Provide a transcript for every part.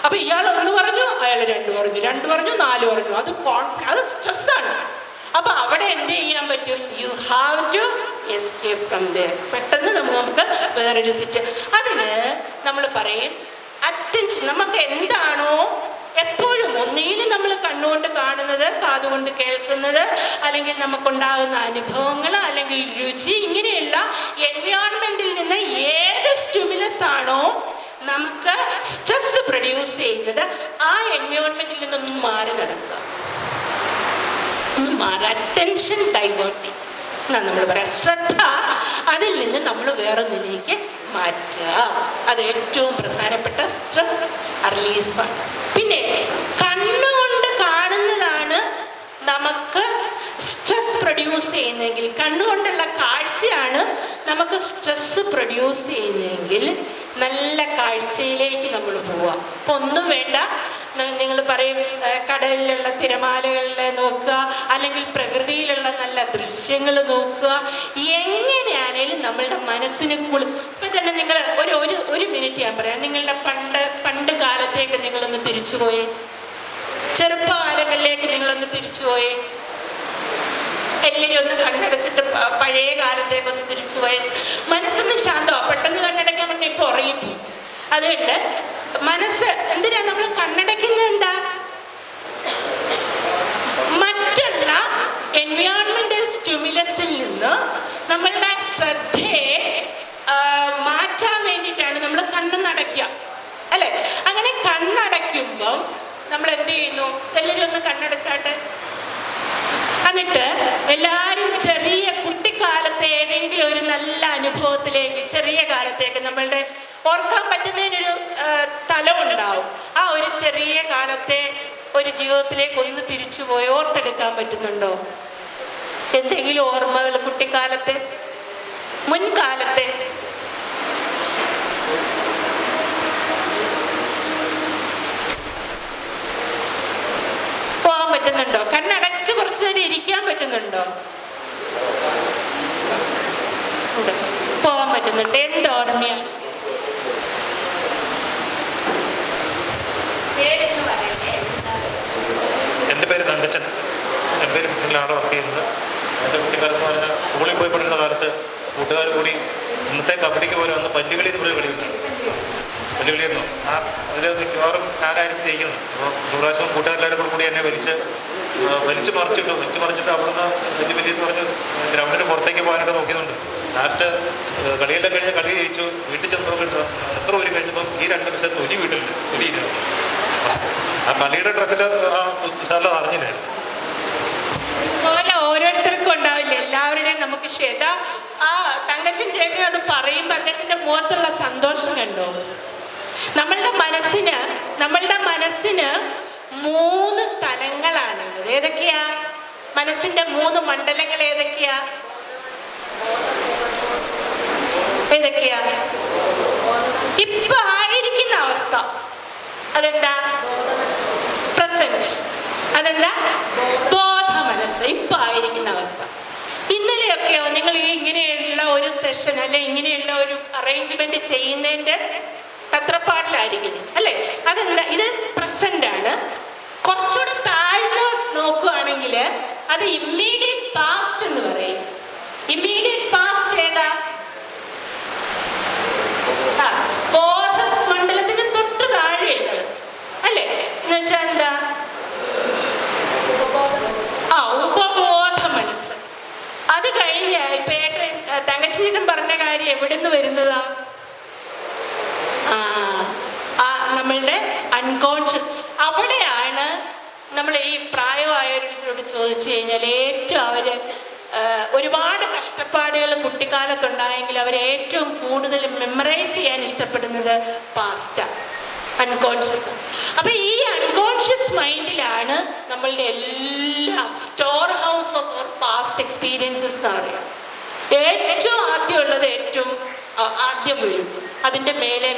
അപ്പൊ ഇയാൾ 1 പറഞ്ഞു, അയാൾ 2 പറഞ്ഞു, 2 പറഞ്ഞു, 4 പറഞ്ഞു. അത് സ്ട്രെസ്സാണ്. അപ്പൊ അവിടെ എന്ത് ചെയ്യാൻ പറ്റും? You have to escape from there. പെട്ടെന്ന് നമുക്ക് വേറൊരു അതിന് നമ്മൾ പറയും അറ്റൻഷൻ. നമുക്ക് എന്താണോ എപ്പോഴും ഒന്നുകിൽ നമ്മൾ കണ്ണുകൊണ്ട് കാണുന്നത്, കാതുകൊണ്ട് കേൾക്കുന്നത്, അല്ലെങ്കിൽ നമുക്കുണ്ടാകുന്ന അനുഭവങ്ങൾ, അല്ലെങ്കിൽ രുചി, ഇങ്ങനെയുള്ള എൻവയോൺമെന്റിൽ നിന്ന് ഏത് സ്റ്റിമുലസ് ആണോ നമുക്ക് സ്ട്രെസ് പ്രൊഡ്യൂസ് ചെയ്യുന്നത്, ആ എൻവയോൺമെന്റിൽ നിന്നൊന്നും മാറി നടക്കുക, അറ്റൻഷൻ ഡൈവേർട്ടിങ് എന്നാ നമ്മൾ പറയാം. ശ്രദ്ധ അതിൽ നിന്ന് നമ്മൾ വേറൊന്നിലേക്ക് മാറ്റുക. അത് ഏറ്റവും പ്രധാനപ്പെട്ട സ്ട്രെസ് റിലീഫാണ്. പിന്നെ കണ്ണുകൊണ്ട് കാണുന്നതാണ് നമുക്ക് സ്ട്രെസ് പ്രൊഡ്യൂസ് ചെയ്യുന്നതെങ്കിൽ, കണ്ണുകൊണ്ടുള്ള കാഴ്ചയാണ് നമുക്ക് സ്ട്രെസ് പ്രൊഡ്യൂസ് ചെയ്യുന്നതെങ്കിൽ നല്ല കാഴ്ചയിലേക്ക് നമ്മൾ പോവാം. അപ്പൊ ഒന്നും വേണ്ട, നിങ്ങൾ പറയും കടലിലുള്ള തിരമാലകളിലെ നോക്കുക, അല്ലെങ്കിൽ പ്രകൃതിയിലുള്ള നല്ല ദൃശ്യങ്ങൾ നോക്കുക. എങ്ങനെയാണേലും നമ്മളുടെ മനസ്സിന് ഇപ്പൊ തന്നെ നിങ്ങൾ ഒരു മിനിറ്റ് ഞാൻ പറയാം. നിങ്ങളുടെ പണ്ട് കാലത്തേക്ക് നിങ്ങളൊന്ന് തിരിച്ചുപോയേ, ചെറുപ്പകാലങ്ങളിലേക്ക് നിങ്ങളൊന്ന് തിരിച്ചുപോയേ, എല്ലാവരും ഒന്ന് കണ്ണടച്ചിട്ട് പഴയ കാലത്തേക്കൊന്ന് തിരിച്ചുപോയ മനസ്സൊന്ന് ശാന്തമാണ്. പെട്ടെന്ന് കണ്ണടയ്ക്കാൻ പറ്റുന്ന ഇപ്പൊ ഉറങ്ങിപ്പോയി. അതുകൊണ്ട് മനസ്സ് എന്തിനാ നമ്മൾ കണ്ണടയ്ക്കുന്നത്? എന്താ? മറ്റുള്ള എൻവയോൺമെന്റൽ സ്റ്റിമുലസിൽ നിന്ന് നമ്മളുടെ ശ്രദ്ധയെ മാറ്റാൻ വേണ്ടിയിട്ടാണ് നമ്മൾ കണ്ണടയ്ക്കുക, അല്ലെ? അങ്ങനെ കണ്ണടയ്ക്കുമ്പം നമ്മൾ എന്ത് ചെയ്യുന്നു? എല്ലാവരും ഒന്ന് കണ്ണടച്ചാട്ടെ. എന്നിട്ട് എല്ലാവരും ചെറിയ കുട്ടിക്കാലത്തെ ഏതെങ്കിലും ഒരു നല്ല അനുഭവത്തിലേക്ക്, ചെറിയ കാലത്തേക്ക്, നമ്മളുടെ ഓർക്കാൻ പറ്റുന്നതിനൊരു തലമുണ്ടാവും. ആ ഒരു ചെറിയ കാലത്തെ ഒരു ജീവിതത്തിലേക്ക് ഒന്ന് തിരിച്ചുപോയി ഓർത്തെടുക്കാൻ പറ്റുന്നുണ്ടോ? എന്തെങ്കിലും ഓർമ്മകൾ കുട്ടിക്കാലത്തെ, മുൻകാലത്തെ? പോകാൻ പറ്റുന്നുണ്ടോ? കണ്ണടച്ച് കുറച്ചു നേരം ഇരിക്കാൻ പറ്റുന്നുണ്ടോ? പോകാൻ പറ്റുന്നുണ്ട്. എന്ത് ഓർമ്മയാണ്? എൻ്റെ പേര് തങ്കച്ചൻ. എൻ്റെ പേര് ഫിക്ഷനിലാണ് വർക്ക് ചെയ്യുന്നത്. എൻ്റെ കുട്ടിക്കാലത്ത് എന്ന് പറഞ്ഞാൽ സ്കൂളിൽ പോയി പഠിക്കുന്ന കാലത്ത് കൂട്ടുകാർ കൂടി ഇന്നത്തെ കബഡിക്ക് പോലെ വന്ന് പല്ലുകളി എന്ന് പറയുന്ന കളിയുണ്ടായിരുന്നു. പല്ലുകളിയായിരുന്നു. അതിൽ മിക്കവാറും ആരായിരുന്നു ജയിക്കുന്നത്. അപ്പോൾ പ്രാവശ്യം കൂട്ടുകാരെല്ലാവരും കൂടി എന്നെ വലിച്ചു മറിച്ചിട്ട് അവിടുന്ന് വലിയെന്ന് പറഞ്ഞ് ഗ്രൗണ്ടിന് പുറത്തേക്ക് പോകാനായിട്ട് നോക്കിയതുണ്ട്. ലാസ്റ്റ് കളിയെല്ലാം കഴിഞ്ഞ് കളി ജയിച്ചു. വീട്ടിൽ ചെന്ന് നോക്കിയിട്ട് എത്ര ഒരു കഴിഞ്ഞപ്പം ഈ 2 ദിവസത്തെ ഒരു വീട്ടിലുണ്ട്, ഒരിയില്ല. ആ കളിയുടെ ഡ്രസ്സിൻ്റെ ആ സ്ഥലം അറിഞ്ഞില്ലായിരുന്നു. ഓരോരുത്തർക്കും ഉണ്ടാവില്ല, എല്ലാവരുടെയും നമുക്ക് ആ തങ്കച്ചൻ ചേട്ടൻ അത് പറയുമ്പോൾ അദ്ദേഹത്തിന്റെ മുഖത്തുള്ള സന്തോഷം കണ്ടോ? നമ്മളുടെ മനസ്സിന് 3 തലങ്ങളാണുള്ളത്. ഏതൊക്കെയാ മനസ്സിന്റെ 3 മണ്ഡലങ്ങൾ? ഏതൊക്കെയാ? ഇപ്പൊ ആയിരിക്കുന്ന അവസ്ഥ അതെന്താ? പ്രസന്റ്. അതെന്താ? ബോധ മനസ്സ്. ഇപ്പൊ ആയിരിക്കുന്ന അവസ്ഥ. ഇന്നലെയൊക്കെയോ നിങ്ങൾ ഇങ്ങനെയുള്ള ഒരു സെഷൻ അല്ലെ ഇങ്ങനെയുള്ള ഒരു അറേഞ്ച്മെന്റ് ചെയ്യുന്നതിന്റെ തത്രപ്പാടിലായിരിക്കും, അല്ലെ? അതെന്താ? ഇത് പ്രസന്റ് ആണ്. കുറച്ചുകൂടെ താഴ്ന്നു നോക്കുകയാണെങ്കിൽ അത് ഇമ്മീഡിയറ്റ് പാസ്റ്റ് എന്ന് പറയും. ഇമ്മീഡിയറ്റ് പാസ്റ്റ് ഏതാ? ബോധ മണ്ഡലത്തിന് തൊട്ട് താഴെയുള്ളത്, അല്ലെ? എന്ന് വെച്ചാൽ എന്താ? ഉപബോധ മനസ്സ്. അത് കഴിഞ്ഞ ഇപ്പൊ തങ്കച്ചീട്ടൻ പറഞ്ഞ കാര്യം എവിടുന്ന് വരുന്നതാ? നമ്മളുടെ അൺകോൺഷ്യസ്. അവിടെയാണ് നമ്മൾ ഈ പ്രായമായവരോട് ചോദിച്ചു കഴിഞ്ഞാൽ ഏറ്റവും ഒരുപാട് കഷ്ടപ്പാടുകൾ കുട്ടിക്കാലത്തുണ്ടായെങ്കിൽ അവർ ഏറ്റവും കൂടുതൽ മെമ്മറൈസ് ചെയ്യാൻ ഇഷ്ടപ്പെടുന്നത് പാസ്റ്റാണ്, അൺകോൺഷ്യസ്. അപ്പൊ ഈ അൺകോൺഷ്യസ് മൈൻഡിലാണ് നമ്മളുടെ എല്ലാം storehouse of our past experiences എന്ന് പറയുക. ഏറ്റവും ആദ്യമുള്ളത് ആദ്യം വരും, അതിൻ്റെ മേലെ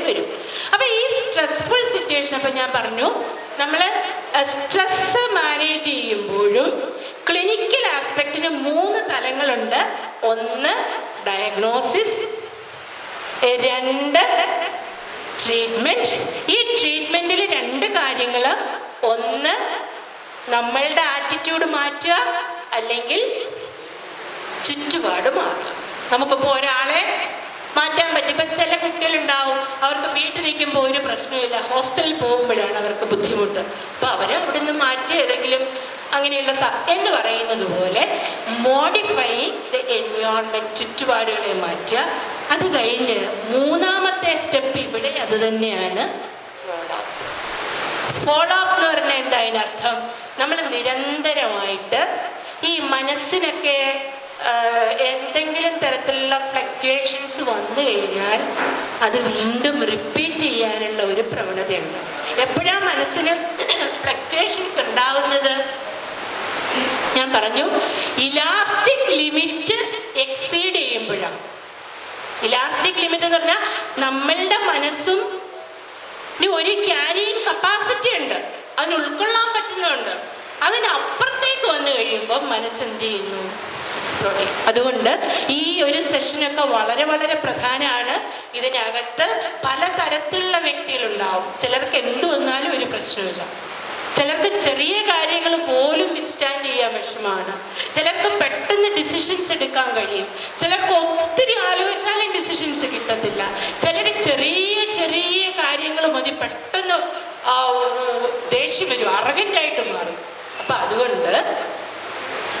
വരും. അപ്പൊ ഈ സ്ട്രെസ്ഫുൾ സിറ്റുവേഷൻ, അപ്പൊ ഞാൻ പറഞ്ഞു നമ്മൾ സ്ട്രെസ് മാനേജ് ചെയ്യുമ്പോഴും ക്ലിനിക്കൽ ആസ്പെക്റ്റിന് 3 തലങ്ങളുണ്ട്. 1 diagnosis, 2 treatment. ഈ ട്രീറ്റ്മെന്റ് ഒന്ന് നമ്മളുടെ ആറ്റിറ്റ്യൂഡ് മാറ്റുക, അല്ലെങ്കിൽ ചുറ്റുപാട് മാറുക. നമുക്കിപ്പോൾ ഒരാളെ മാറ്റാൻ പറ്റും. ഇപ്പം ചില കുട്ടികളുണ്ടാവും, അവർക്ക് വീട്ടിൽ നിൽക്കുമ്പോൾ ഒരു പ്രശ്നമില്ല, ഹോസ്റ്റലിൽ പോകുമ്പോഴാണ് അവർക്ക് ബുദ്ധിമുട്ട്. അപ്പോൾ അവരെ അവിടെ നിന്ന് മാറ്റി ഏതെങ്കിലും അങ്ങനെയുള്ള എന്ന് പറയുന്നത് പോലെ മോഡിഫൈ ദ എൻവയോൺമെൻറ്റ്, ചുറ്റുപാടുകളെ മാറ്റുക. അത് കഴിഞ്ഞ് മൂന്നാമത്തെ സ്റ്റെപ്പ് ഇവിടെ അത് തന്നെയാണ് ഫോളോ അപ്പ് എന്ന് പറഞ്ഞാൽ എന്താ അതിനർത്ഥം? നമ്മൾ നിരന്തരമായിട്ട് ഈ മനസ്സിനൊക്കെ എന്തെങ്കിലും തരത്തിലുള്ള ഫ്ലക്ച്വേഷൻസ് വന്നു കഴിഞ്ഞാൽ അത് വീണ്ടും റിപ്പീറ്റ് ചെയ്യാനുള്ള ഒരു പ്രവണതയുണ്ട്. എപ്പോഴാണ് മനസ്സിന് ഫ്ലക്ച്വേഷൻസ് ഉണ്ടാവുന്നത്? ഞാൻ പറഞ്ഞു, ഇലാസ്റ്റിക് ലിമിറ്റ് എക്സീഡ് ചെയ്യുമ്പോഴാണ്. ഇലാസ്റ്റിക് ലിമിറ്റ് എന്ന് പറഞ്ഞാൽ നമ്മളുടെ മനസ്സും ഒരു ക്യാരിയിങ് കപ്പാസിറ്റി ഉണ്ട്, അതിന് ഉൾക്കൊള്ളാൻ പറ്റുന്നുണ്ട്. അതിനപ്പുറത്തേക്ക് വന്നു കഴിയുമ്പോൾ മനസ്സെന്ത് ചെയ്യുന്നു? അതുകൊണ്ട് ഈ ഒരു സെഷനൊക്കെ വളരെ വളരെ പ്രധാനമാണ്. ഇതിനകത്ത് പലതരത്തിലുള്ള വ്യക്തികളുണ്ടാവും. ചിലർക്ക് എന്തു വന്നാലും ഒരു പ്രശ്നമില്ല, ചിലർക്ക് ചെറിയ കാര്യങ്ങൾ പോലും വിത്ത്സ്റ്റാൻഡ് ചെയ്യാൻ വിഷമമാണ്, ചിലർക്ക് പെട്ടെന്ന് ഡിസിഷൻസ് എടുക്കാൻ കഴിയും, ചിലർക്ക് ഒത്തിരി ആലോചിച്ചാലും ഡിസിഷൻസ് കിട്ടത്തില്ല, ചിലർ ചെറിയ ചെറിയ കാര്യങ്ങൾ മതി പെട്ടെന്ന് ദേഷ്യം വരും, അറഗൻ്റായിട്ട് മാറും. അപ്പം അതുകൊണ്ട്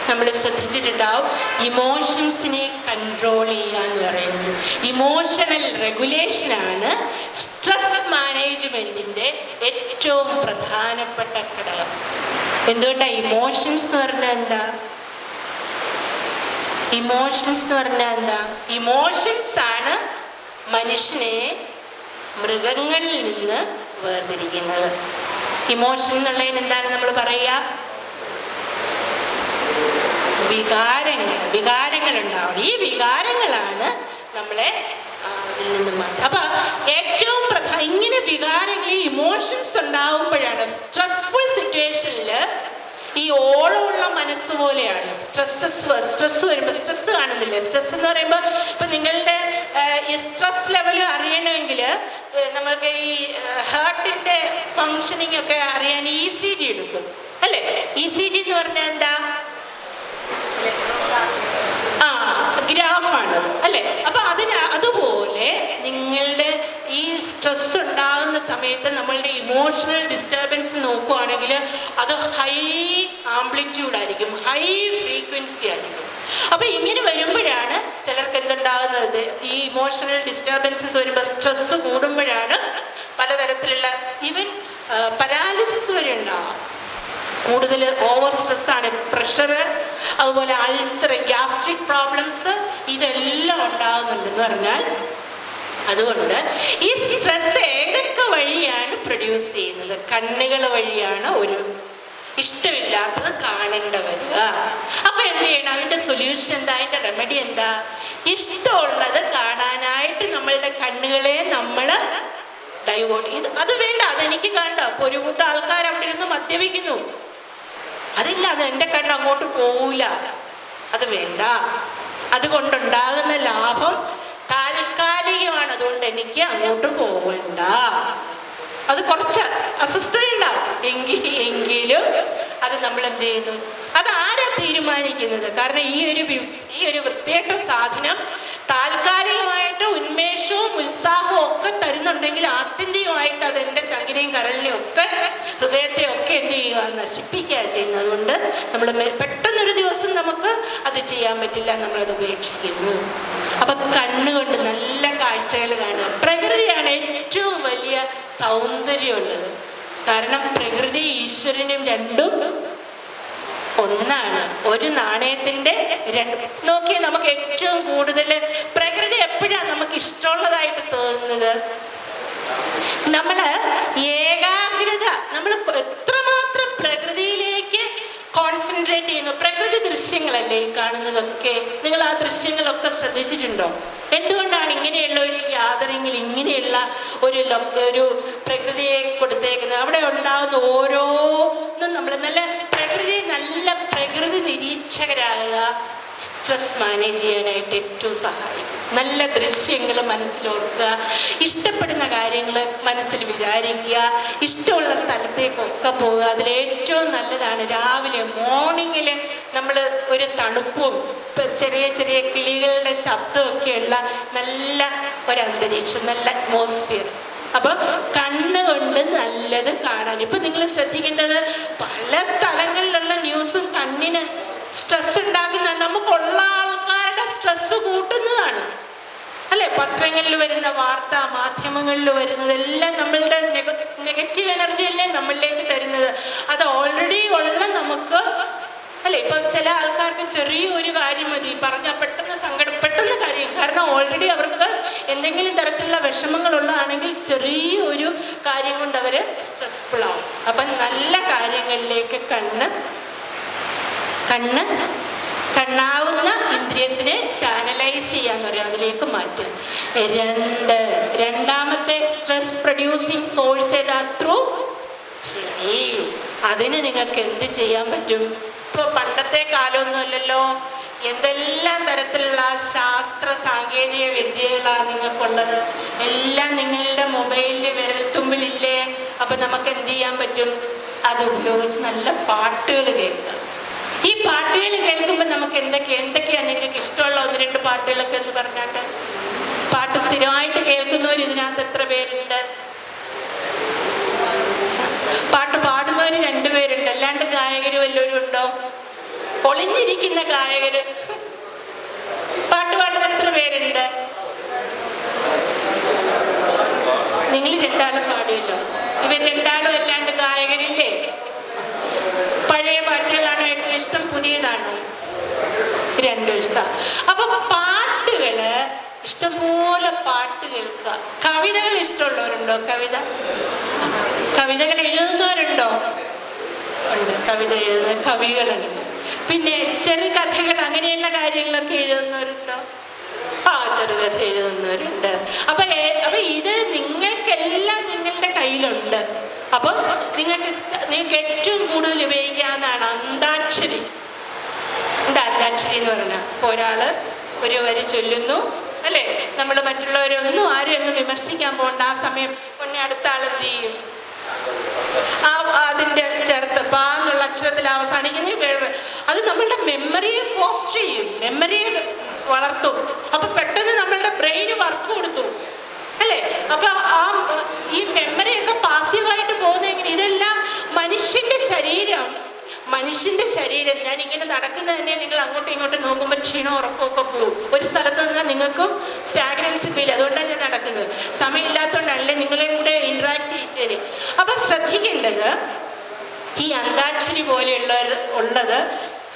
നമ്മൾ ശ്രദ്ധിച്ചിട്ടുണ്ടാവും, ഇമോഷൻസിനെ കൺട്രോൾ ചെയ്യുക എന്ന് പറയുന്നത് ഇമോഷണൽ റെഗുലേഷനാണ് സ്ട്രെസ് മാനേജ്മെൻറ്റിൻ്റെ ഏറ്റവും പ്രധാനപ്പെട്ട ഘടകം. എന്തുകൊണ്ടാണ് ഇമോഷൻസ് എന്ന് പറഞ്ഞാൽ എന്താ? ഇമോഷൻസ് എന്ന് പറഞ്ഞാൽ എന്താ? ഇമോഷൻസ് ആണ് മനുഷ്യനെ മൃഗങ്ങളിൽ നിന്ന് വേർതിരിക്കുന്നത്. ഇമോഷൻ എന്നുള്ളതിന് എന്താണ് നമ്മൾ പറയുക? വികാരങ്ങൾ ഉണ്ടാവണം. ഈ വികാരങ്ങളാണ് നമ്മളെ അതിൽ നിന്ന് മാറ്റുക. അപ്പൊ ഏറ്റവും ഇങ്ങനെ വികാരങ്ങൾ, ഇമോഷൻസ് ഉണ്ടാവുമ്പോഴാണ് സ്ട്രെസ്ഫുൾ സിറ്റുവേഷനിൽ ഈ ഓളമുള്ള മനസ്സ് പോലെയാണ് സ്ട്രെസ് വരുമ്പോൾ. സ്ട്രെസ് കാണുന്നില്ലേ? സ്ട്രെസ് എന്ന് പറയുമ്പോൾ ഇപ്പൊ നിങ്ങളുടെ ഈ സ്ട്രെസ് ലെവൽ അറിയണമെങ്കിൽ നമ്മൾക്ക് ഈ ഹാർട്ടിന്റെ ഫങ്ഷനിങ് ഒക്കെ അറിയാൻ ECG എടുക്കും അല്ലേ? ECG എന്ന് പറഞ്ഞാൽ എന്താ? ഗ്രാഫാണത് അല്ലേ? അപ്പൊ അതുപോലെ നിങ്ങളുടെ ഈ സ്ട്രെസ് ഉണ്ടാകുന്ന സമയത്ത് നമ്മളുടെ ഇമോഷണൽ ഡിസ്റ്റർബൻസ് നോക്കുവാണെങ്കിൽ അത് ഹൈ ആംപ്ലിറ്റ്യൂഡ് ആയിരിക്കും, ഹൈ ഫ്രീക്വൻസി ആയിരിക്കും. അപ്പൊ ഇങ്ങനെ വരുമ്പോഴാണ് ചിലർക്ക് എന്തുണ്ടാകുന്നത്? ഈ ഇമോഷണൽ ഡിസ്റ്റർബൻസസ് വരുമ്പോൾ, സ്ട്രെസ് കൂടുമ്പോഴാണ് പലതരത്തിലുള്ള ഈവൻ പരാലിസിസ് വരെ ഉണ്ടാവാം. കൂടുതൽ ഓവർ സ്ട്രെസ്സാണ്, പ്രഷർ, അതുപോലെ അൾസർ, ഗ്യാസ്ട്രിക് പ്രോബ്ലംസ്, ഇതെല്ലാം ഉണ്ടാകുന്നുണ്ടെന്ന് പറഞ്ഞാൽ. അതുകൊണ്ട് ഈ സ്ട്രെസ് ഏതൊക്കെ വഴിയാണ് പ്രൊഡ്യൂസ് ചെയ്യുന്നത്? കണ്ണുകൾ വഴിയാണ് ഒരു ഇഷ്ടമില്ലാത്തത് കാണേണ്ട വരിക. അപ്പൊ എന്ത് ചെയ്യണം? അതിന്റെ സൊല്യൂഷൻ എന്താ? അതിന്റെ റെമഡി എന്താ? ഇഷ്ടമുള്ളത് കാണാനായിട്ട് നമ്മളുടെ കണ്ണുകളെ നമ്മൾ ഡൈവേർട്ട് ചെയ്ത്, അത് വേണ്ട, അതെനിക്ക് കണ്ട. അപ്പൊ ഒരു കൂട്ടം ആൾക്കാർ അവിടെ ഇരുന്ന് മദ്യപിക്കുന്നു, അതില്ല, അത് എൻ്റെ കണ്ണ് അങ്ങോട്ട് പോവില്ല, അത് വേണ്ട. അതുകൊണ്ടുണ്ടാകുന്ന ലാഭം താൽക്കാലികമാണ്, അതുകൊണ്ട് എനിക്ക് അങ്ങോട്ട് പോകണ്ട. അത് കുറച്ച് അസ്വസ്ഥത ഉണ്ടാവും എങ്കിലും അത് നമ്മൾ എന്ത് ചെയ്യുന്നു? അത് ആരാ തീരുമാനിക്കുന്നത്? കാരണം ഈ ഒരു വൃത്തികെട്ട സാധനം താൽക്കാലികമായിട്ട് ഉന്മേഷവും ഉത്സാഹവും ഒക്കെ തരുന്നുണ്ടെങ്കിൽ ആത്യന്തികമായിട്ട് അത് എൻ്റെ ചങ്കിനെയും കരളിനെയും ഒക്കെ ഹൃദയത്തെ ഒക്കെ എന്ത് ചെയ്യുക? നശിപ്പിക്കുക ചെയ്യുന്നത്. അതുകൊണ്ട് നമ്മൾ പെട്ടെന്നൊരു ദിവസം നമുക്ക് അത് ചെയ്യാൻ പറ്റില്ല, നമ്മളത് ഉപേക്ഷിക്കുന്നു. അപ്പൊ കണ്ണുകൊണ്ട് നല്ല കാഴ്ചകൾ കാണുക. പ്രകൃതിയാണ് ഏറ്റവും വലിയ സൗന്ദര്യമുള്ളത്. കാരണം പ്രകൃതി ഈശ്വരനും രണ്ടും ഒന്നാണ്, ഒരു നാണയത്തിന്റെ നോക്കിയാൽ നമുക്ക് ഏറ്റവും കൂടുതൽ പ്രകൃതി എപ്പോഴാണ് നമുക്ക് ഇഷ്ടമുള്ളതായിട്ട് തോന്നുന്നത്? നമ്മള് ഏകാഗ്രത, നമ്മൾ എത്രമാത്രം പ്രകൃതിയിലേക്ക് കോൺസെൻട്രേറ്റ് ചെയ്യുന്നു. പ്രകൃതി ദൃശ്യങ്ങളല്ലേ ഈ കാണുന്നതൊക്കെ? നിങ്ങൾ ആ ദൃശ്യങ്ങളൊക്കെ ശ്രദ്ധിച്ചിട്ടുണ്ടോ? എന്തുകൊണ്ടാണ് ഇങ്ങനെയുള്ള ഒരു ഗ്യാതറിങ്ങിൽ ഇങ്ങനെയുള്ള ഒരു പ്രകൃതിയെ കൊടുത്തേക്കുന്നത്? അവിടെ ഉണ്ടാകുന്ന ഓരോന്നും നമ്മൾ നല്ല പ്രകൃതി നിരീക്ഷകരാകുക, സ്ട്രെസ് മാനേജ് ചെയ്യാനായിട്ട് ഏറ്റവും സഹായിക്കും. നല്ല ദൃശ്യങ്ങൾ മനസ്സിലോർക്കുക, ഇഷ്ടപ്പെടുന്ന കാര്യങ്ങൾ മനസ്സിൽ വിചാരിക്കുക, ഇഷ്ടമുള്ള സ്ഥലത്തേക്കൊക്കെ പോവുക. അതിലേറ്റവും നല്ലതാണ് രാവിലെ മോർണിംഗിൽ നമ്മൾ ഒരു തണുപ്പും ചെറിയ ചെറിയ കിളികളുടെ ശബ്ദമൊക്കെയുള്ള നല്ല ഒരന്തരീക്ഷം, നല്ല അറ്റ്മോസ്ഫിയർ. അപ്പം കണ്ണുകൊണ്ട് നല്ലത് കാണാൻ. ഇപ്പൊ നിങ്ങൾ ശ്രദ്ധിക്കേണ്ടത് പല സ്ഥലങ്ങളിലുള്ള ന്യൂസും കണ്ണിന് സ്ട്രെസ് ഉണ്ടാക്കുന്ന, നമുക്കുള്ള ആൾക്കാരുടെ സ്ട്രെസ് കൂട്ടുന്നതാണ് അല്ലെ. പത്രങ്ങളിൽ വരുന്ന വാർത്താ മാധ്യമങ്ങളിൽ വരുന്നതെല്ലാം നമ്മളുടെ നെഗറ്റീവ് എനർജി അല്ലേ നമ്മളിലേക്ക് തരുന്നത്. അത് ഓൾറെഡി ഉള്ള നമുക്ക് അല്ലെ. ഇപ്പൊ ചില ആൾക്കാർക്ക് ചെറിയൊരു കാര്യം മതി പറഞ്ഞാൽ പെട്ടെന്ന് കാര്യം, കാരണം ഓൾറെഡി അവർക്ക് എന്തെങ്കിലും തരത്തിലുള്ള വിഷമങ്ങളുള്ളതാണെങ്കിൽ ചെറിയൊരു കാര്യം കൊണ്ട് അവര് സ്ട്രെസ്ഫുൾ ആവും. അപ്പം നല്ല കാര്യങ്ങളിലേക്ക് കണ്ണാവുന്ന ഇന്ദ്രിയത്തിനെ ചാനലൈസ് ചെയ്യാൻ പറയും, അതിലേക്ക് മാറ്റുക. രണ്ടാമത്തെ സ്ട്രെസ് പ്രൊഡ്യൂസിങ് സോഴ്സ് ഏതാ? ത്രൂ ചെവി. അതിന് നിങ്ങൾക്ക് എന്ത് ചെയ്യാൻ പറ്റും? ഇപ്പൊ പണ്ടത്തെ കാലമൊന്നുമല്ലല്ലോ, എന്തെല്ലാം തരത്തിലുള്ള ശാസ്ത്ര സാങ്കേതിക വിദ്യകളാണ് നിങ്ങൾക്കുള്ളത്. എല്ലാം നിങ്ങളുടെ മൊബൈലിൽ വിരൽത്തുമ്പിലില്ലേ. അപ്പൊ നമുക്ക് എന്ത് ചെയ്യാൻ പറ്റും? അത് ഉപയോഗിച്ച് നല്ല പാട്ടുകൾ കേൾക്കുക. ഈ പാട്ടുകൾ കേൾക്കുമ്പോൾ നമുക്ക് എന്തൊക്കെയാണ് നിങ്ങൾക്ക് ഇഷ്ടമുള്ള 1-2 പാട്ടുകളൊക്കെ എന്ന് പറഞ്ഞാട്ട്. പാട്ട് സ്ഥിരമായിട്ട് കേൾക്കുന്നവർ ഇതിനകത്ത് എത്ര പേരുണ്ട്? പാട്ട് പാടുന്നവര് 2 പേരുണ്ട്. അല്ലാണ്ട് ഗായകര് വല്ലവരും ഉണ്ടോ? ഒളിഞ്ഞിരിക്കുന്ന ഗായകര്. പാട്ട് പാടുന്ന എത്ര പേരുണ്ട്? നിങ്ങൾ 2 ആളും പാടിയല്ലോ. ഇവർ 2 ആളും അല്ലാണ്ട് ഗായകരില്ലേ? പഴയ പാട്ടുകളാണോ ഏറ്റവും ഇഷ്ടം, പുതിയതാണോ? 2 ഇഷ്ടം. അപ്പൊ പാട്ടുകള് ഇഷ്ടംപോലെ പാട്ട് കേൾക്കുക. കവിതകൾ ഇഷ്ടമുള്ളവരുണ്ടോ? കവിതകൾ എഴുതുന്നവരുണ്ടോ? ഉണ്ട്. കവിത എഴുതുന്ന കവികളുണ്ട്. പിന്നെ ചെറുകഥകൾ അങ്ങനെയുള്ള കാര്യങ്ങളൊക്കെ എഴുതുന്നവരുണ്ടോ? ചെറുകഥ എഴുതുന്നവരുണ്ട്. അപ്പൊ ഇത് നിങ്ങൾക്കെല്ലാം നിങ്ങളുടെ കയ്യിലുണ്ട്. അപ്പം നിങ്ങൾക്ക് ഏറ്റവും കൂടുതൽ ഉപയോഗിക്കാവുന്നതാണ് അന്താക്ഷരി. അന്താക്ഷരി എന്ന് പറഞ്ഞാൽ ഒരാള് ഒരു വരി ചൊല്ലുന്നു അല്ലെ. നമ്മൾ മറ്റുള്ളവരൊന്നും ആരും വിമർശിക്കാൻ പോകണ്ട. ആ സമയം പൊന്നെ അടുത്ത ആളെന്ത് ചെയ്യും? അതിന്റെ ചേർത്ത് പാങ്ങുള്ള അക്ഷരത്തിൽ അവസാനിക്കുന്ന അത് നമ്മളുടെ മെമ്മറിയെ ഫോസ്റ്റർ ചെയ്യും, മെമ്മറിയെ വളർത്തും. അപ്പൊ പെട്ടെന്ന് നമ്മളുടെ ബ്രെയിന് വർക്ക് കൊടുത്തു അല്ലെ. അപ്പൊ ഈ മെമ്മറിയൊക്കെ പാസീവായിട്ട് പോകുന്നെങ്കിൽ ഇതെല്ലാം മനുഷ്യന്റെ ശരീരം ഞാൻ ഇങ്ങനെ നടക്കുന്നത് തന്നെ നിങ്ങൾ അങ്ങോട്ടും ഇങ്ങോട്ടും നോക്കുമ്പോൾ ക്ഷീണം ഉറക്കമൊക്കെ പോകും. ഒരു സ്ഥലത്ത് നിന്നാൽ നിങ്ങൾക്കും സ്റ്റാഗ്നൻസി ഫീൽ. അതുകൊണ്ടാണ് ഞാൻ നടക്കുന്നത്. സമയമില്ലാത്തതുകൊണ്ടല്ലേ നിങ്ങളെയും കൂടെ ഇന്ററാക്ട് ചെയ്യിച്ചേനെ. അപ്പൊ ശ്രദ്ധിക്കേണ്ടത് ഈ അന്താക്ഷരി പോലെയുള്ളത്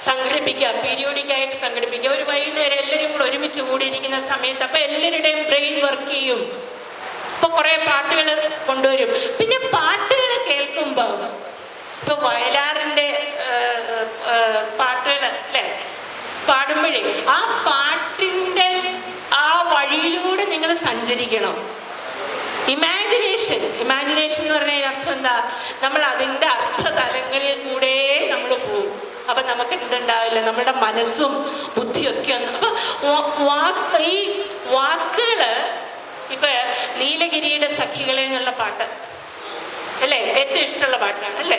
സംഘടിപ്പിക്കുക, പീരിയോഡിക്കായിട്ട് സംഘടിപ്പിക്കുക. ഒരു വൈകുന്നേരം എല്ലാവരും കൂടെ ഒരുമിച്ച് കൂടിയിരിക്കുന്ന സമയത്ത് അപ്പൊ എല്ലാവരുടെയും ബ്രെയിൻ വർക്ക് ചെയ്യും. ഇപ്പൊ കുറെ പാട്ടുകൾ കൊണ്ടുവരും. പിന്നെ പാട്ടുകൾ കേൾക്കുമ്പോ ഇപ്പൊ വയലാറിന്റെ പാട്ടുകൾ അല്ലെ പാടുമ്പോഴേ ആ പാട്ടിന്റെ ആ വഴിയിലൂടെ നിങ്ങൾ സഞ്ചരിക്കണം. ഇമാജിനേഷൻ എന്ന് പറഞ്ഞാൽ അർത്ഥം എന്താ? നമ്മൾ അതിന്റെ അർത്ഥതലങ്ങളിൽ കൂടെ നമ്മൾ പോകും. അപ്പൊ നമുക്ക് എന്തുണ്ടാവില്ല, നമ്മുടെ മനസ്സും ബുദ്ധിയൊക്കെ ഒന്ന്. അപ്പൊ ഈ വാക്കുകള് ഇപ്പൊ നീലഗിരിയുടെ സഖികളെ എന്നുള്ള പാട്ട് അല്ലേ, ഏറ്റവും ഇഷ്ടമുള്ള പാട്ടാണ് അല്ലേ.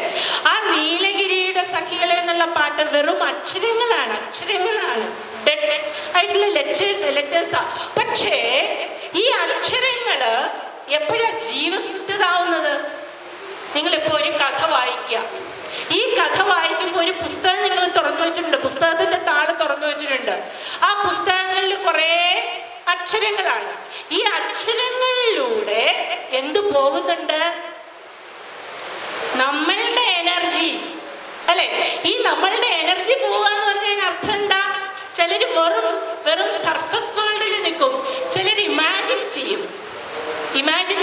ആ നീലഗിരിയുടെ സഖികളെ എന്നുള്ള പാട്ട് വെറും അക്ഷരങ്ങളാണ് ആയിട്ടുള്ള ലെറ്റേഴ്സാ. പക്ഷേ ഈ അക്ഷരങ്ങള് എപ്പോഴാ ജീവസുദ്ധതാവുന്നത്? നിങ്ങളിപ്പോ ഒരു കഥ വായിക്കുക. ഈ കഥ വായിക്കുമ്പോൾ ഒരു പുസ്തകം നിങ്ങൾ തുറന്നു വെച്ചിട്ടുണ്ട്, പുസ്തകത്തിന്റെ താഴെ തുറന്നു വെച്ചിട്ടുണ്ട്. ആ പുസ്തകങ്ങളിൽ കുറെ അക്ഷരങ്ങളാണ്. ഈ അക്ഷരങ്ങളിലൂടെ എന്തു പോകുന്നുണ്ട്? നമ്മളുടെ എനർജി അല്ലെ. ഈ നമ്മളുടെ എനർജി പോവാന്ന് പറഞ്ഞതിന് അർത്ഥം എന്താ? ചിലര് വെറും സർഫസ് വേൾഡിൽ നിൽക്കും, ചിലർ ഇമാജിൻ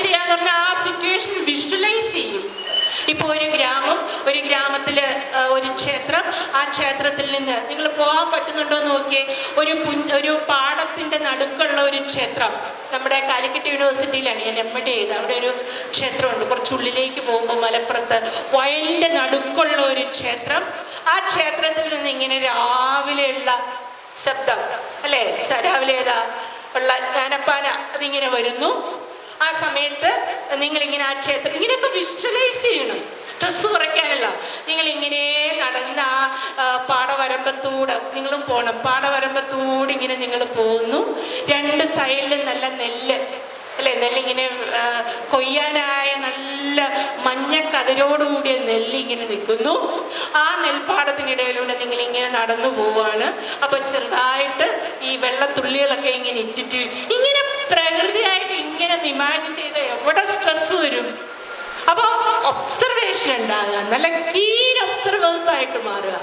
ചെയ്യാന്ന് പറഞ്ഞാൽ ആ സിറ്റുവേഷൻ വിഷ്വലൈസ് ചെയ്യും. ഇപ്പൊ ഒരു ഗ്രാമത്തില് ഒരു ക്ഷേത്രം, ആ ക്ഷേത്രത്തിൽ നിന്ന് നിങ്ങൾ പോകാൻ പറ്റുന്നുണ്ടോ എന്ന് നോക്കിയേ. ഒരു പാടത്തിന്റെ നടുക്കുള്ള ഒരു ക്ഷേത്രം, നമ്മുടെ കാലിക്കറ്റ് യൂണിവേഴ്സിറ്റിയിലാണ് ഞാൻ MD ചെയ്ത്. അവിടെ ഒരു ക്ഷേത്രമുണ്ട്. കുറച്ചുള്ളിലേക്ക് പോകുമ്പോൾ മലപ്പുറത്ത് വയലിന്റെ നടുക്കുള്ള ഒരു ക്ഷേത്രം. ആ ക്ഷേത്രത്തിൽ നിന്ന് ഇങ്ങനെ രാവിലെയുള്ള ശബ്ദം അല്ലേ? രാവിലെ ഏതാ ഉള്ള ജ്ഞാനപ്പാന അതിങ്ങനെ വരുന്നു. ആ സമയത്ത് നിങ്ങളിങ്ങനെ ആ ക്ഷേത്രം ഇങ്ങനെയൊക്കെ വിഷ്വലൈസ് ചെയ്യണം, സ്ട്രെസ് കുറയ്ക്കാനല്ല. നിങ്ങളിങ്ങനെ നടന്ന ആ പാടവരമ്പത്തൂടെ നിങ്ങളും പോകണം. പാടവരമ്പത്തൂടെ ഇങ്ങനെ നിങ്ങൾ പോകുന്നു. രണ്ട് സൈഡിലും നല്ല നെല്ല് അല്ലെ, നെല്ലിങ്ങനെ കൊയ്യാനായ നല്ല മഞ്ഞക്കതിരോടുകൂടിയ നെല്ലിങ്ങനെ നിൽക്കുന്നു. ആ നെൽപ്പാടത്തിനിടയിലൂടെ നിങ്ങൾ ഇങ്ങനെ നടന്നു പോവാണ്. അപ്പൊ ചെറുതായിട്ട് ഈ വെള്ളത്തുള്ളികളൊക്കെ ഇങ്ങനെ ഇട്ടിട്ട് ഇങ്ങനെ പ്രകൃതിയായിട്ട് ഇങ്ങനെ ഇമാജിൻ ചെയ്ത് എവിടെ സ്ട്രെസ് വരും? അപ്പൊ ഒബ്സർവേഷൻ ഉണ്ടാകുക, നല്ല കീൻ ഒബ്സർവേഴ്സ് ആയിട്ട് മാറുക,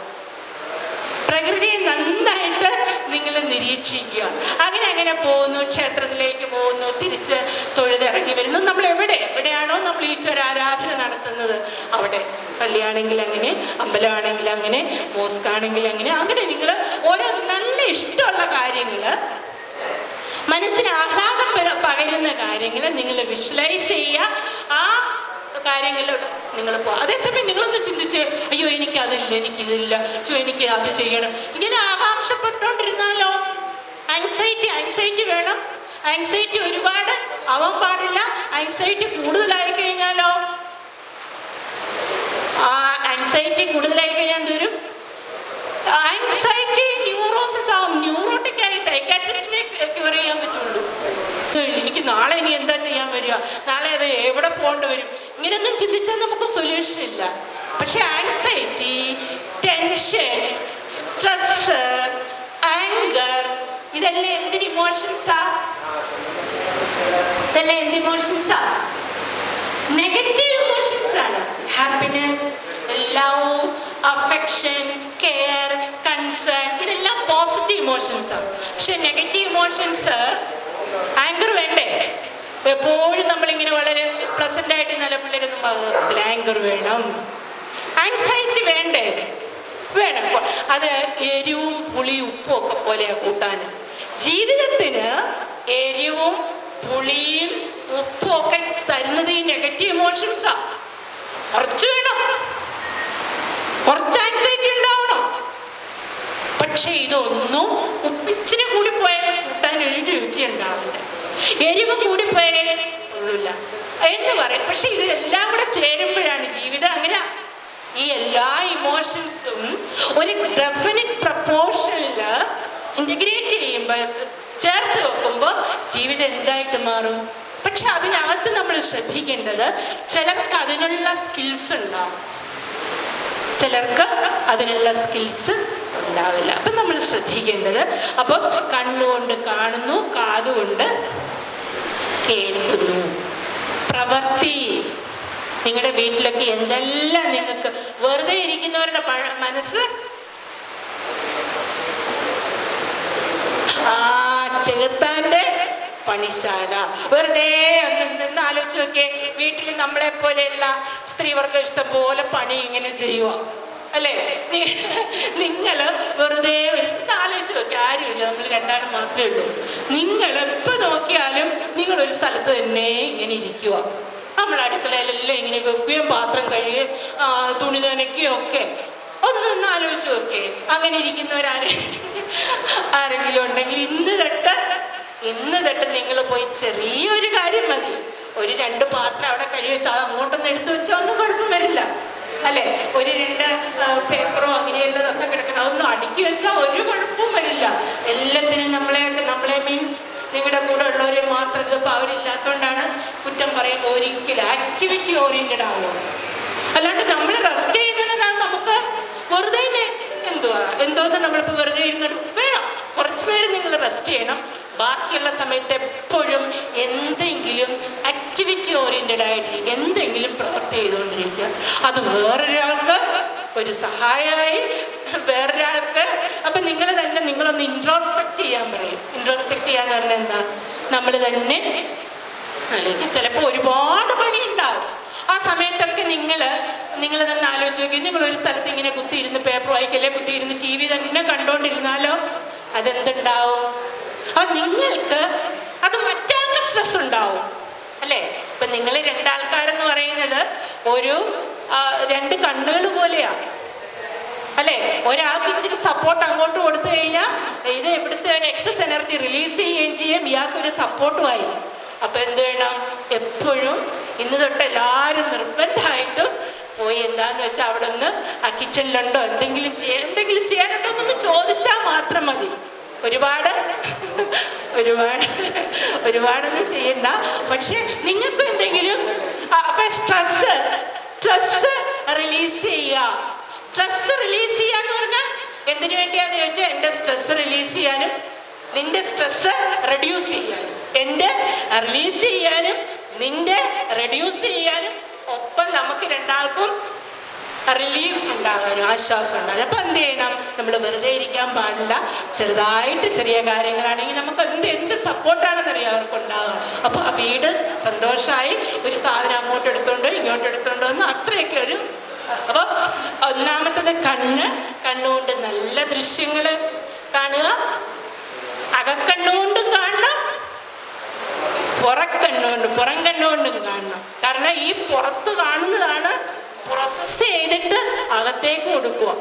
പ്രകൃതിയെ നന്നായിട്ട് നിങ്ങൾ നിരീക്ഷിക്കുക. അങ്ങനെ പോകുന്നു, ക്ഷേത്രത്തിലേക്ക് പോകുന്നു, തിരിച്ച് തൊഴുതിറങ്ങി വരുന്നു. നമ്മൾ എവിടെയാണോ നമ്മൾ ഈശ്വര ആരാധന നടത്തുന്നത് അവിടെ, പള്ളിയാണെങ്കിൽ അങ്ങനെ, അമ്പലമാണെങ്കിൽ അങ്ങനെ, മോസ്ക് ആണെങ്കിൽ അങ്ങനെ നിങ്ങൾ ഓരോ നല്ല ഇഷ്ടമുള്ള കാര്യങ്ങൾ, മനസ്സിന് ആഹ്ലാദം പകരുന്ന കാര്യങ്ങൾ നിങ്ങൾ വിഷ്വലൈസ് ചെയ്യുക. ആ കാര്യങ്ങളിലോട്ട് നിങ്ങൾ പോകുക. അതേസമയം നിങ്ങളൊന്ന് ചിന്തിച്ച് അയ്യോ എനിക്കതില്ല, എനിക്കിതില്ല, എനിക്ക് അത് ചെയ്യണം, ഇങ്ങനെ ആകാംക്ഷപ്പെട്ടുകൊണ്ടിരുന്നാലോ? ആൻസൈറ്റി വേണം. ആൻസൈറ്റി ഒരുപാട് ആവാൻ പാടില്ല. ആൻസൈറ്റി കൂടുതലായി കഴിഞ്ഞാലോ? ആ ആൻസൈറ്റി കൂടുതലായി കഴിഞ്ഞാൽ എന്തോരും ആൻസൈറ്റി ന്യൂറോസിസ് ആവും. ന്യൂറോട്ടിക്കായി സൈക്കാട്രിസ്റ്റിനെ ക്യൂർ ചെയ്യാൻ പറ്റുള്ളൂ. എനിക്ക് നാളെ ഇനി എന്താ ചെയ്യാൻ വരിക, നാളെ അത് എവിടെ പോകേണ്ടി വരും, ഇങ്ങനെയൊന്നും ചിന്തിച്ചാൽ നമുക്ക് സൊല്യൂഷൻ ഇല്ല. പക്ഷെ ആൻസൈറ്റി, ടെൻഷൻ, സ്ട്രെസ്, ആങ്കർ, ഇതെല്ലാം എന്തിന് ഇമോഷൻസാ? ഇതെല്ലാം എന്ത് ഇമോഷൻസാ? നെഗറ്റീവ് ഇമോഷൻസ് ആണ്. Happiness, love, affection, care, concern, ഇതെല്ലാം പോസിറ്റീവ് ഇമോഷൻസ് ആണ്. പക്ഷെ നെഗറ്റീവ് ഇമോഷൻസ്, ആങ്കർ വേണ്ടേ? എപ്പോഴും നമ്മളിങ്ങനെ വളരെ പ്രസന്റ് ആയിട്ട് നിലപിള്ളേരൊന്നും ഭാഗത്തിൽ ആങ്കർ വേണം. ആൻസൈറ്റി വേണ്ടേ? വേണം. അത് എരിവും പുളിയും ഉപ്പും ഒക്കെ പോലെയാ കൂട്ടാൻ. ജീവിതത്തിന് എരിവും പുളിയും ഉപ്പും ഒക്കെ തരുന്നത് ഈ നെഗറ്റീവ് ഇമോഷൻസാ. കുറച്ച് വേണം, കുറച്ച് ആൻസൈറ്റി ഉണ്ടാവണം. പക്ഷെ ഇതൊന്നും ഉപ്പിച്ചിന് കൂടി പോയാൽ കൂട്ടാൻ ഒരു രുചി ഉണ്ടാവില്ല, എരിവ് കൂടി പോയാൽ ഉള്ളില്ല എന്ന് പറയും. പക്ഷെ ഇതെല്ലാം കൂടെ ചേരുമ്പോഴാണ് ജീവിതം. അങ്ങനെ ഈ എല്ലാ ഇമോഷൻസും ഒരു ഡെഫിനിറ്റ് പ്രപ്പോർഷനിൽ ഇന്റഗ്രേറ്റ് ചെയ്യുമ്പോൾ, ചേർത്ത് വെക്കുമ്പോൾ ജീവിതം എന്തായിട്ട് മാറും? പക്ഷെ അതിനകത്ത് നമ്മൾ ശ്രദ്ധിക്കേണ്ടത്, ചിലർക്ക് അതിനുള്ള സ്കിൽസ് ഉണ്ടാവും, ചിലർക്ക് അതിനുള്ള സ്കിൽസ് ഉണ്ടാവില്ല. അപ്പം നമ്മൾ ശ്രദ്ധിക്കേണ്ടത്, അപ്പം കണ്ണുകൊണ്ട് കാണുന്നു, കാതുകൊണ്ട് കേൾക്കുന്നു. പ്രവൃത്തി, നിങ്ങളുടെ വീട്ടിലൊക്കെ എന്തെല്ലാം നിങ്ങൾക്ക് വെറുതെ ഇരിക്കുന്നവരുടെ മനസ്സ് ചെകുത്താന്റെ പണിശാല. വെറുതെ ഒന്ന് ആലോചിച്ച് നോക്കിയേ, വീട്ടിൽ നമ്മളെ പോലെയുള്ള സ്ത്രീവർഗം ഇഷ്ടം പോലെ പണി ഇങ്ങനെ ചെയ്യുക അല്ലേ? നിങ്ങൾ വെറുതെ ഒരു ആലോചിച്ച് നോക്കി, ആരുമില്ല, നമ്മൾ രണ്ടാളും മാത്രമേ ഉള്ളൂ. നിങ്ങൾ എപ്പോൾ നോക്കിയാലും നിങ്ങളൊരു സ്ഥലത്ത് തന്നെ ഇങ്ങനെ ഇരിക്കുക. നമ്മൾ അടുക്കളയിലെല്ലാം ഇങ്ങനെ വെക്കുകയും പാത്രം കഴുകുകയും തുണി നനയ്ക്കുകയും ഒക്കെ. ഒന്ന് ആലോചിച്ച് നോക്കേ, അങ്ങനെ ആരെങ്കിലും ഉണ്ടെങ്കിൽ ഇന്ന് തൊട്ട് നിങ്ങൾ പോയി ചെറിയൊരു കാര്യം മതി, ഒരു 2 പാത്രം അവിടെ കഴുകി വെച്ചാൽ അത് അങ്ങോട്ടൊന്ന് എടുത്തു വെച്ചാൽ ഒന്നും കുഴപ്പം വരില്ല അല്ലെ? ഒരു 2 പേപ്പറോ അങ്ങനെയുള്ളതൊക്കെ കിടക്കണം, അതൊന്നും അടുക്കി വെച്ചാൽ ഒരു കുഴപ്പവും വരില്ല. എല്ലാത്തിനും നമ്മളെ മീൻസ് നിങ്ങളുടെ കൂടെ ഉള്ളവരെ മാത്രം, ഇതിപ്പോൾ അവരില്ലാത്തതുകൊണ്ടാണ് കുറ്റം പറയുന്നത്. ഒരിക്കലും ആക്ടിവിറ്റി ഓറിയന്റഡ് ആവുക, അല്ലാണ്ട് നമ്മൾ റെസ്റ്റ് ചെയ്യുന്നതാണ്. നമുക്ക് വെറുതെ എന്തോന്ന് നമ്മളിപ്പോൾ വെറുതെ ഇരുന്നിട്ട് വേണം, കുറച്ചു നേരം നിങ്ങൾ റെസ്റ്റ് ചെയ്യണം. ബാക്കിയുള്ള സമയത്ത് എപ്പോഴും എന്തെങ്കിലും ആക്ടിവിറ്റി ഓറിയന്റഡ് ആയിട്ടിരിക്കുക, എന്തെങ്കിലും പ്രവൃത്തി ചെയ്തുകൊണ്ടിരിക്കുക. അത് വേറൊരാൾക്ക് ഒരു സഹായമായി, വേറൊരാൾക്ക്. അപ്പൊ നിങ്ങളൊന്ന് ഇൻട്രോസ്പെക്ട് ചെയ്യാൻ പറയും. ഇൻട്രോസ്പെക്ട് ചെയ്യാന്ന് പറഞ്ഞാൽ എന്താ? നമ്മൾ തന്നെ അല്ലെങ്കിൽ ചിലപ്പോൾ ഒരുപാട് പണി ഉണ്ടാവും. ആ സമയത്തൊക്കെ നിങ്ങൾ തന്നെ ആലോചിച്ച് നോക്കി, നിങ്ങളൊരു സ്ഥലത്ത് ഇങ്ങനെ കുത്തിയിരുന്ന് പേപ്പർ വായിക്കല്ലേ, കുത്തിയിരുന്ന് TV തന്നെ കണ്ടോണ്ടിരുന്നാലോ അതെന്തുണ്ടാവും? നിങ്ങൾക്ക് അത് മറ്റാൾക്ക് സ്ട്രെസ് ഉണ്ടാവും അല്ലേ? ഇപ്പൊ നിങ്ങൾ 2 ആൾക്കാരെന്ന് പറയുന്നത് ഒരു 2 കണ്ണുകൾ പോലെയാ അല്ലെ? ഒരാൾക്ക് ഇച്ചിരി സപ്പോർട്ട് അങ്ങോട്ട് കൊടുത്തു കഴിഞ്ഞാൽ ഇത് ഇവിടുത്തെ ഒരു എക്സസ് എനർജി റിലീസ് ചെയ്യുകയും ചെയ്യും, ഇയാൾക്കൊരു സപ്പോർട്ടുമായി. അപ്പൊ എന്ത് വേണം? എപ്പോഴും ഇന്ന് തൊട്ട് എല്ലാവരും നിർബന്ധമായിട്ടും പോയി എന്താന്ന് വെച്ചാൽ അവിടെ നിന്ന് ആ കിച്ചണിലുണ്ടോ എന്തെങ്കിലും ചെയ്യാനുണ്ടോ എന്നൊന്ന് ചോദിച്ചാൽ മാത്രം മതി. ഒരുപാടൊന്നും ചെയ്യണ്ട. പക്ഷെ നിങ്ങൾക്ക് എന്തെങ്കിലും അപ്പൊ സ്ട്രെസ് റിലീസ് ചെയ്യുക. സ്ട്രെസ് റിലീസ് ചെയ്യാന്ന് പറഞ്ഞാൽ എന്തിനു വേണ്ടിയാന്ന് ചോദിച്ചാൽ എൻ്റെ സ്ട്രെസ് റിലീസ് ചെയ്യാനും നിന്റെ സ്ട്രെസ് റെഡ്യൂസ് ചെയ്യാനും, എൻ്റെ റിലീസ് ചെയ്യാനും നിന്റെ റെഡ്യൂസ് ചെയ്യാനും, ഒപ്പം നമുക്ക് രണ്ടാൾക്കും റിലീഫ് ഉണ്ടാകാനും ആശ്വാസം ഉണ്ടാകാനും. അപ്പൊ എന്ത് ചെയ്യണം? നമ്മൾ വെറുതെ ഇരിക്കാൻ പാടില്ല. ചെറുതായിട്ട് ചെറിയ കാര്യങ്ങളാണെങ്കിൽ നമുക്ക് എന്ത് സപ്പോർട്ടാണെന്നറിയാം അവർക്കുണ്ടാകുക. അപ്പൊ ആ വീട് സന്തോഷമായി ഒരു സാധനം അങ്ങോട്ട് എടുത്തോണ്ടോ ഇങ്ങോട്ട് എടുത്തോണ്ടോ എന്ന് അത്രയൊക്കെ ഒരു. അപ്പൊ ഒന്നാമത്തത് കണ്ണുകൊണ്ട് നല്ല ദൃശ്യങ്ങൾ കാണുക, അകക്കണ്ണുകൊണ്ടും കാണണം, പുറം കണ്ണുകൊണ്ടും കാണണം. കാരണം ഈ പുറത്ത് കാണുന്നതാണ് പ്രോസസ് ചെയ്തിട്ട് അകത്തേക്ക് കൊടുക്കുക.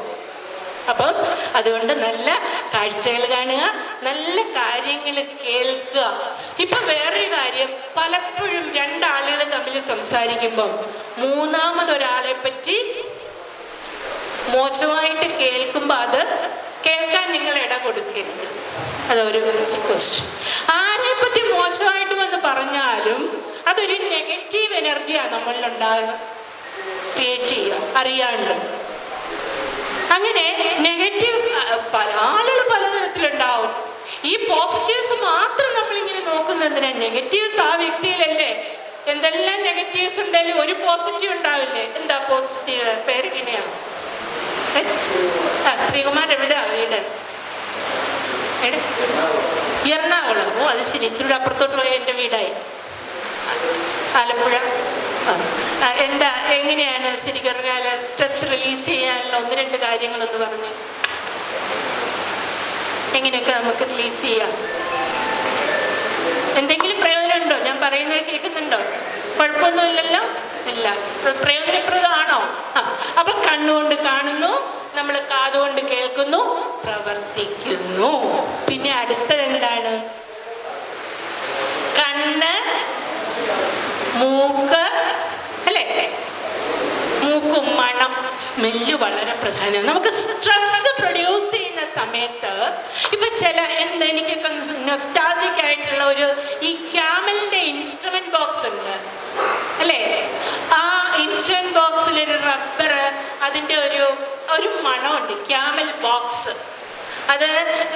അപ്പം അതുകൊണ്ട് നല്ല കാഴ്ചകൾ കാണുക, നല്ല കാര്യങ്ങൾ കേൾക്കുക. ഇപ്പൊ വേറൊരു കാര്യം, പലപ്പോഴും രണ്ടാളുകൾ തമ്മിൽ സംസാരിക്കുമ്പം മൂന്നാമതൊരാളെ പറ്റി മോശമായിട്ട് കേൾക്കുമ്പോൾ അത് കേൾക്കാൻ നിങ്ങൾ ഇട കൊടുക്കരുത്. അതൊരു ക്വസ്റ്റ്യൻ. ആരെ പറ്റി മോശമായിട്ട് വന്ന് പറഞ്ഞാലും അതൊരു നെഗറ്റീവ് എനർജിയാണ് നമ്മളിലുണ്ടാകുക, ക്രിയേറ്റ് ചെയ്യുക അറിയാണ്ട്. അങ്ങനെ നെഗറ്റീവ് ആളുകൾ പലതരത്തിലുണ്ടാവും. ഈ പോസിറ്റീവ്സ് മാത്രം നമ്മളിങ്ങനെ നോക്കുന്നതിനാ? നെഗറ്റീവ്സ് ആ വ്യക്തിയിലല്ലേ? എന്തെല്ലാം നെഗറ്റീവ്സ് ഉണ്ടെങ്കിലും ഒരു പോസിറ്റീവ് ഉണ്ടാവില്ലേ? എന്താ പോസിറ്റീവ്? പേരെങ്ങനെയാണ്? ശ്രീകുമാർ എവിടെയാ വീട്? എറണാകുളം. ഓ അത് ശരി, ഇച്ചിരി അപ്പുറത്തോട്ട് പോയി എൻ്റെ വീടായി. ആലപ്പുഴ. എന്താ എങ്ങനെയാണ് ശരിക്കും പറഞ്ഞാൽ സ്ട്രെസ് റിലീസ് ചെയ്യാനുള്ള 1-2 കാര്യങ്ങളൊന്ന് പറഞ്ഞു. എങ്ങനെയൊക്കെ നമുക്ക് റിലീസ് ചെയ്യാം? എന്തെങ്കിലും പ്രയോജനമുണ്ടോ? ഞാൻ പറയുന്നത് കേൾക്കുന്നുണ്ടോ? കുഴപ്പമൊന്നുമില്ലല്ലോ? ഇല്ല. പ്രയോജനപ്രദമാണോ? അപ്പൊ കണ്ണുകൊണ്ട് കാണുന്നു, നമ്മൾ കാതുകൊണ്ട് കേൾക്കുന്നു, പ്രവർത്തിക്കുന്നു. പിന്നെ അടുത്തത് എന്താണ്? കണ്ണ്, മൂക്ക്, അല്ലേ? മൂക്കും മണം, സ്മെല്ല് വളരെ പ്രധാനമാണ്. നമുക്ക് സ്ട്രെസ് പ്രൊഡ്യൂസ് ചെയ്യുന്ന സമയത്ത് ഇപ്പൊ എനിക്കൊക്കെ നൊസ്റ്റാൾജിക് ആയിട്ടുള്ള ഈ ക്യാമലിന്റെ ഇൻസ്ട്രുമെന്റ് ബോക്സ് ഉണ്ട് അല്ലേ? ആ ഇൻസ്ട്രുമെന്റ് ബോക്സിൽ ഒരു റബ്ബർ, അതിന്റെ ഒരു മണമുണ്ട്, ക്യാമൽ ബോക്സ്. അത്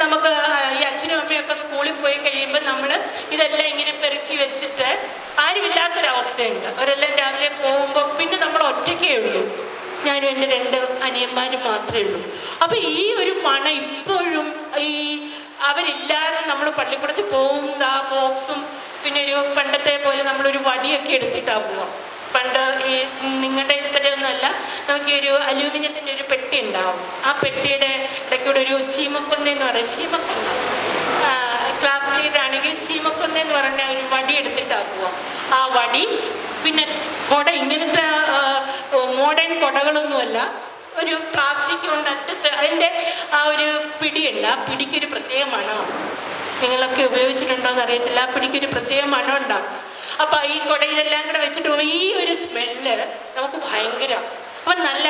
നമുക്ക് ഈ അച്ഛനും അമ്മയൊക്കെ സ്കൂളിൽ പോയി കഴിയുമ്പോൾ നമ്മൾ ഇതെല്ലാം ഇങ്ങനെ പെറുക്കി വെച്ചിട്ട് ആരുമില്ലാത്തൊരവസ്ഥയുണ്ട്. അവരെല്ലാം രാവിലെ പോകുമ്പോൾ പിന്നെ നമ്മൾ ഒറ്റയ്ക്കേ ഉള്ളൂ, ഞാനും എൻ്റെ 2 അനിയന്മാരും മാത്രമേ ഉള്ളൂ. അപ്പൊ ഈ ഒരു മണം ഇപ്പോഴും അവരില്ലാതെ നമ്മൾ പള്ളിക്കൂടത്തിൽ പോകുന്ന ആ ബോക്സും പിന്നെ പണ്ടത്തെ പോലെ നമ്മളൊരു വടിയൊക്കെ എടുത്തിട്ടാ പോവാം. പണ്ട് നിങ്ങളുടെ ഇത്തരമൊന്നുമല്ല, നമുക്ക് അലൂമിനിയത്തിൻ്റെ ഒരു പെട്ടി ഉണ്ടാവും. ആ പെട്ടിയുടെ ഇടയ്ക്കൂടെ ഒരു ചീമക്കൊന്ന എന്ന് പറയും, ചീമക്കൊന്ന. ക്ലാസ് ലീഡർ ആണെങ്കിൽ ചീമക്കൊന്ന എന്ന് പറഞ്ഞ ഒരു വടി എടുത്തിട്ടാ പോവാം. ആ വടി, പിന്നെ കുട, ഇങ്ങനത്തെ മോഡേൺ കുടകളൊന്നുമല്ല, ഒരു പ്ലാസ്റ്റിക് കൊണ്ട് അറ്റത്ത് അതിൻ്റെ ആ ഒരു പിടിയുണ്ട്. ആ പിടിക്കൊരു പ്രത്യേക മണമാണ്. നിങ്ങളൊക്കെ ഉപയോഗിച്ചിട്ടുണ്ടോ എന്ന് അറിയത്തില്ല. ആ പിടിക്കൊരു പ്രത്യേക മണം ഉണ്ടാകും. അപ്പൊ ഈ കുടയിലെല്ലാം കൂടെ വെച്ചിട്ട് പോകുമ്പോൾ ഈ ഒരു സ്മെല്ല് നമുക്ക് ഭയങ്കര. അപ്പൊ നല്ല